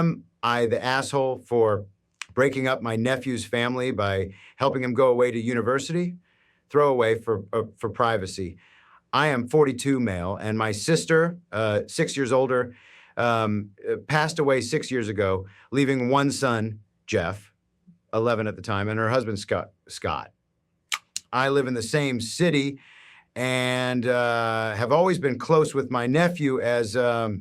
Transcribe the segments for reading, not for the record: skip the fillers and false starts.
Am I the asshole for breaking up my nephew's family by helping him go away to university? Throw away for privacy. I am 42 male, and my sister, 6 years older, passed away 6 years ago, leaving one son, Jeff, 11 at the time, and her husband, Scott. I live in the same city and have always been close with my nephew, as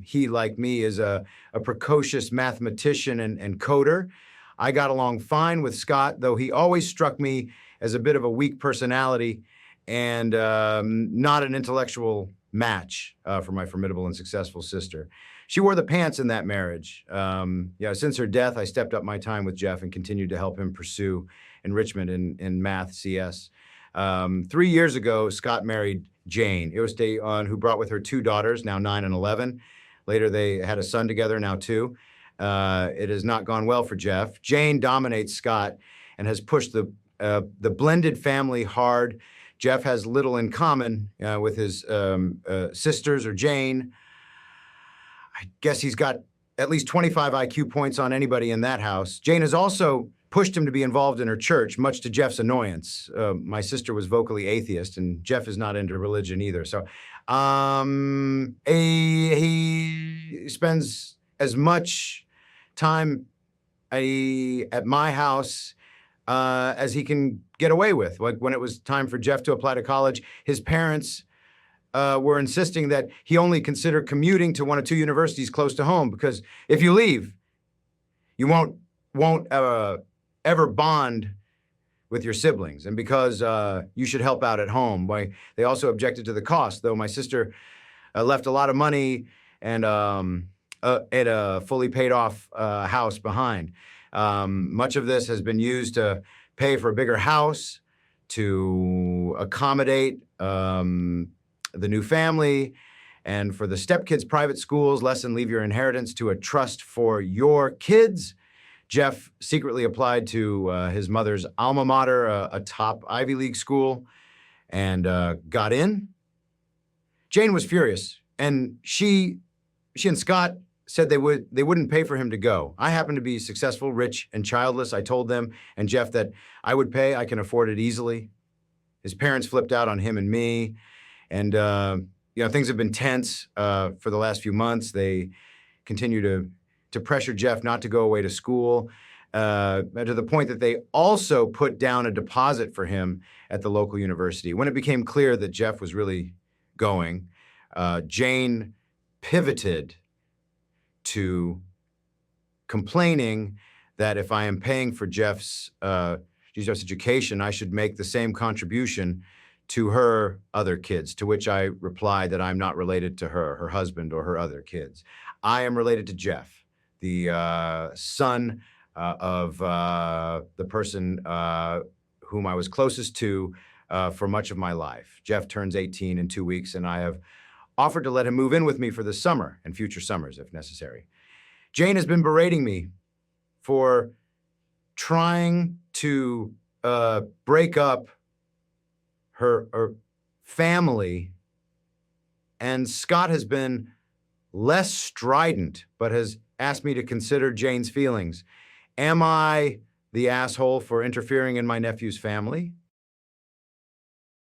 he, like me, is a precocious mathematician and coder. I got along fine with Scott, though he always struck me as a bit of a weak personality and not an intellectual match for my formidable and successful sister. She wore the pants in that marriage. Since her death, I stepped up my time with Jeff and continued to help him pursue enrichment in math, CS. 3 years ago, Scott married Jane, who brought with her 2 daughters, now 9 and 11. Later, they had a son together, now 2. It has not gone well for Jeff. Jane dominates Scott and has pushed the blended family hard. Jeff has little in common with his sisters or Jane. I guess he's got at least 25 IQ points on anybody in that house. Jane has also pushed him to be involved in her church, much to Jeff's annoyance. My sister was vocally atheist, and Jeff is not into religion either. So he spends as much time at my house as he can get away with. Like when it was time for Jeff to apply to college, his parents were insisting that he only consider commuting to 1 or 2 universities close to home, because if you leave, you won't ever bond with your siblings, and because you should help out at home. They also objected to the cost, though my sister left a lot of money and at a fully paid off house behind. Much of this has been used to pay for a bigger house, to accommodate the new family, and for the stepkids' private schools, leave your inheritance to a trust for your kids. Jeff secretly applied to his mother's alma mater, a top Ivy League school, and got in. Jane was furious, and she and Scott said they wouldn't pay for him to go. I happen to be successful, rich, and childless. I told them and Jeff that I would pay. I can afford it easily. His parents flipped out on him and me, and things have been tense for the last few months. They continue to pressure Jeff not to go away to school, to the point that they also put down a deposit for him at the local university. When it became clear that Jeff was really going, Jane pivoted to complaining that if I am paying for Jeff's education, I should make the same contribution to her other kids, to which I replied that I'm not related to her husband, or her other kids. I am related to Jeff, the son of the person whom I was closest to for much of my life. Jeff turns 18 in 2 weeks, and I have offered to let him move in with me for the summer and future summers if necessary. Jane has been berating me for trying to break up her family, and Scott has been less strident, but has asked me to consider Jane's feelings. Am I the asshole for interfering in my nephew's family?